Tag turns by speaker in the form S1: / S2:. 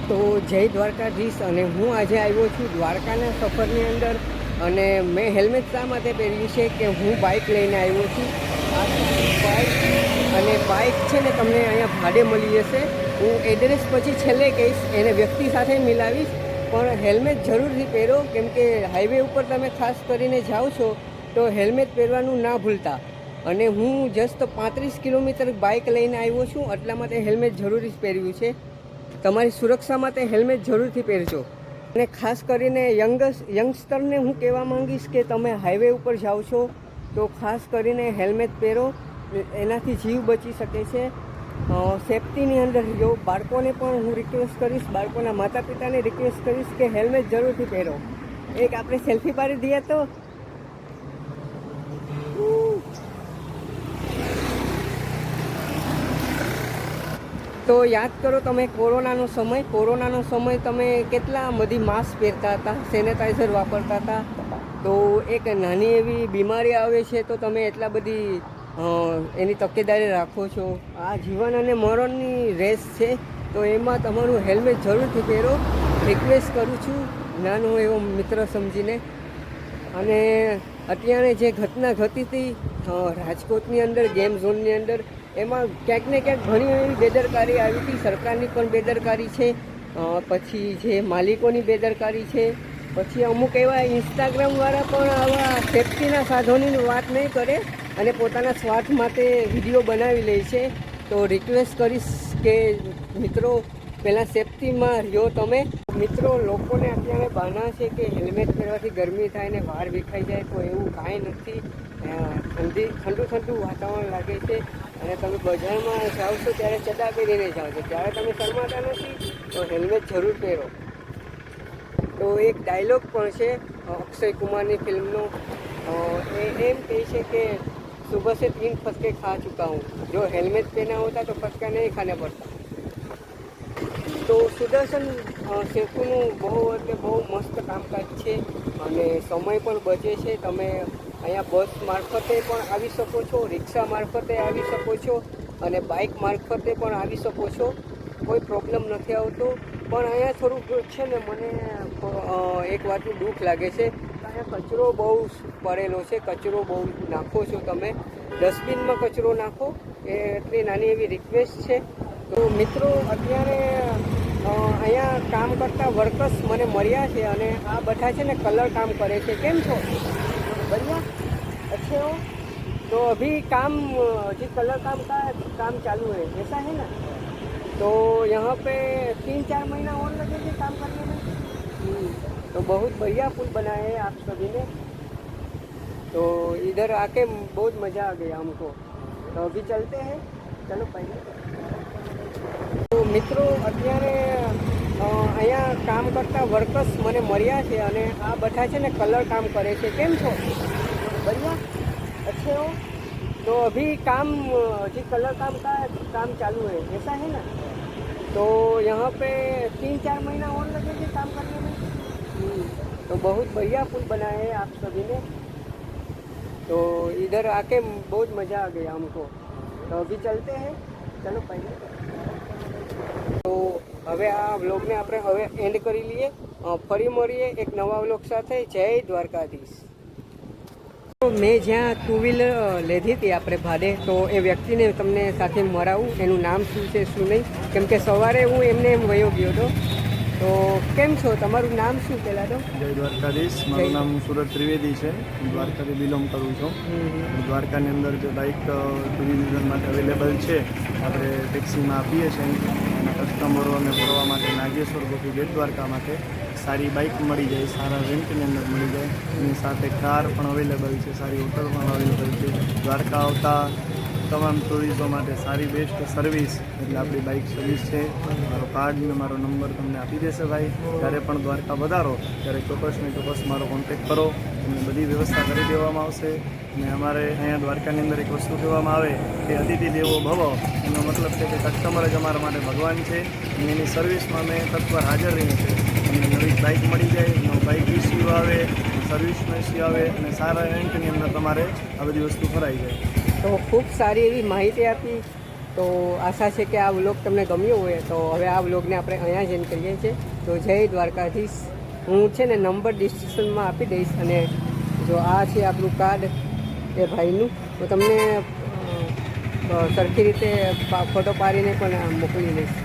S1: તો જય દ્વારકાધીશ અને હું આજે આવ્યો છું દ્વારકાના સફરની અંદર અને મેં હેલ્મેટ શા માટે પહેર્યું છે કે હું બાઇક લઈને આવ્યો છું. આ બાઇક અને બાઇક છે ને તમને અહીંયા ભાડે મળી જશે. હું એડ્રેસ પછી છેલ્લે કહીશ, એને વ્યક્તિ સાથે મિલાવીશ, પણ હેલ્મેટ જરૂરથી પહેરો કેમ કે હાઈવે ઉપર તમે ખાસ કરીને જાઓ છો તો હેલ્મેટ પહેરવાનું ના ભૂલતા. અને હું જસ્ટ 35 કિલોમીટર બાઇક લઈને આવ્યો છું, એટલા માટે હેલ્મેટ જરૂરી જ પહેર્યું છે. તમારી સુરક્ષા માટે હેલ્મેટ જરૂરથી પહેરજો. અને ખાસ કરીને યંગસ્ટરને હું કહેવા માંગીશ કે તમે હાઈવે ઉપર જાઓ છો તો ખાસ કરીને હેલ્મેટ પહેરો, એનાથી જીવ બચી શકે છે. સેફટીની અંદર જો બાળકોને પણ હું રિક્વેસ્ટ કરીશ, બાળકોના માતા પિતાને રિક્વેસ્ટ કરીશ કે હેલ્મેટ જરૂરથી પહેરો. એક આપણે સેલ્ફી પાડી દઈએ તો યાદ કરો તમે કોરોનાનો સમય તમે કેટલા બધી માસ્ક પહેરતા હતા, સેનેટાઈઝર વાપરતા હતા. તો એક નાની એવી બીમારી આવે છે તો તમે એટલા બધી એની તકેદારી રાખો છો. આ જીવન અને મરણની રેસ છે, તો એમાં તમારું હેલ્મેટ જરૂરથી પહેરો, રિક્વેસ્ટ કરું છું નાનો એવો મિત્ર સમજીને. અને અત્યારે જે ઘટના ઘટી હતી રાજકોટની અંદર ગેમ ઝોનની અંદર, એમાં ક્યાંક ને ક્યાંક ઘણી એવી બેદરકારી આવી હતી. સરકારની પણ બેદરકારી છે, પછી જે માલિકોની બેદરકારી છે, પછી અમુક એવા ઇન્સ્ટાગ્રામવાળા પણ આવા સેફ્ટીના સાધનોની વાત નહીં કરે અને પોતાના સ્વાર્થ માટે વિડીયો બનાવી લે છે. તો રિક્વેસ્ટ કરીશ કે મિત્રો પહેલાં સેફ્ટીમાં રહ્યો તમે. મિત્રો, લોકોને અત્યારે બહાના છે કે હેલ્મેટ પહેરવાથી ગરમી થાય ને વાળ વિખાઈ જાય, તો એવું કાંઈ નથી. ઠંડુ વાતાવરણ લાગે છે અને તમે બજારમાં જાઓ છો ત્યારે ચડા પહેરીને જાઓ છો, ત્યારે તમે શરમાતા નથી, તો હેલ્મેટ જરૂર પહેરો. તો એક ડાયલોગ પણ છે અક્ષય કુમારની ફિલ્મનો, એ એમ કહે છે કે સુબહ से 3 फटके खा चुका हूँ, जो हेलमेट पहना होता तो फटका नहीं खाना पड़ता. તો સુદર્શન સેતુનું બહુ મસ્ત કામકાજ છે અને સમય પણ બચે છે. તમે અહીંયા બસ મારફતે પણ આવી શકો છો, રિક્ષા મારફતે આવી શકો છો અને બાઇક મારફતે પણ આવી શકો છો, કોઈ પ્રોબ્લેમ નથી આવતો. પણ અહીંયા થોડુંક છે ને, મને એક વાતનું દુઃખ લાગે છે, અહીંયા કચરો બહુ પડેલો છે. કચરો બહુ નાખો છો તમે, ડસ્ટબિનમાં કચરો નાખો, એટલી નાની એવી રિક્વેસ્ટ છે. તો મિત્રો, અત્યારે અહીંયા કામ કરતા વર્કર્સ મને મળ્યા છે અને આ બધા છે ને કલર કામ કરે છે. કેમ છો बढ़िया? अच्छे हो? तो अभी काम कलर काम चालू है, ऐसा है ना? तो यहाँ पे 3-4 महीना और लगेंगे काम करने में. तो बहुत बढ़िया पुल बनाए हैं आप सभी ने. तो इधर आके बहुत मज़ा आ गया हमको. तो अभी चलते हैं, चलो पहले. તો મિત્રો, અત્યારે અહીંયા કામ કરતા વર્કર્સ મને મળ્યા છે અને આ બધા છે ને કલર કામ કરે છે. કેમ છો बढ़िया? अच्छे हो? तो अभी कलर काम चालू है, ऐसा है ना? तो यहाँ पे 3-4 महीना और लगेंगे काम करने में. तो बहुत बढ़िया पुल बनाए हैं आप सभी ने. तो इधर आके बहुत मज़ा आ गया हमको. तो अभी चलते हैं, चलो पहले. તો હવે આ વ્લોગને આપણે હવે એન્ડ કરી લઈએ. ફરી મળીએ એક નવા વ્લોગ સાથે. જય દ્વારકાધીશ. મેં જ્યાં 2 વ્હીલર લીધી હતી આપણે ભાડે, તો એ વ્યક્તિને તમને સાથે મળાવું, એનું નામ શું છે શું નહીં, કેમ કે સવારે હું એમને એમ વયો ગયો હતો. તો કેમ છો, તમારું નામ શું પહેલાં તો?
S2: જય દ્વારકાધીશ. મારું નામ સુરત ત્રિવેદી છે, દ્વારકાથી બિલોંગ કરું છું. દ્વારકાની અંદર જે બાઇક 2 વ્હીલર માટે અવેલેબલ છે, આપણે ટેક્સીમાં આપીએ છીએ અને કસ્ટમરોને ફરવા માટે નાગેશ્વર ગોપી બેટ દ્વારકા માટે સારી બાઇક મળી જાય, સારા રેન્ટની અંદર મળી જાય. એની સાથે કાર પણ અવેલેબલ છે, સારી હોટલ પણ અવેલેબલ છે. દ્વારકા આવતા તમામ ટુરિસ્ટો માટે સારી બેસ્ટ સર્વિસ એટલે આપણી બાઇક સર્વિસ છે. મારો કાર્ડ ને મારો નંબર તમને આપી દેશે ભાઈ. જ્યારે પણ દ્વારકા વધારો ત્યારે ચોક્કસ મારો કોન્ટેક્ટ કરો, તમને બધી વ્યવસ્થા કરી દેવામાં આવશે. અને અમારે અહીંયા દ્વારકાની અંદર એક વસ્તુ કહેવામાં આવે કે અતિથિ દેવો ભવ, એનો મતલબ છે કે કસ્ટમર જ અમારા માટે ભગવાન છે અને એની સર્વિસમાં અમે તત્પર હાજર રહીએ છીએ. અને નવી બાઇક મળી જાય, નવો બાઇક ઇસ્યુ આવે, સર્વિસનો ઇસ્યુ આવે અને સારા રેન્ટની અંદર તમારે આ બધી વસ્તુ ફરાઈ જાય.
S1: તો ખૂબ સારી એવી માહિતી આપી તો આશા છે કે આ વ્લોગ તમને ગમ્યો હોય તો હવે આ વ્લોગને આપણે અહીંયા જ એન્ડ કરીએ છીએ. તો જય દ્વારકાધીશ. હું છે ને નંબર ડિસ્ક્રિપ્શનમાં આપી દઈશ, અને જો આ છે આપણું કાર્ડ એ ભાઈનું, તો તમને સરખી રીતે ફોટો પાડીને પણ મોકલી દઈશ.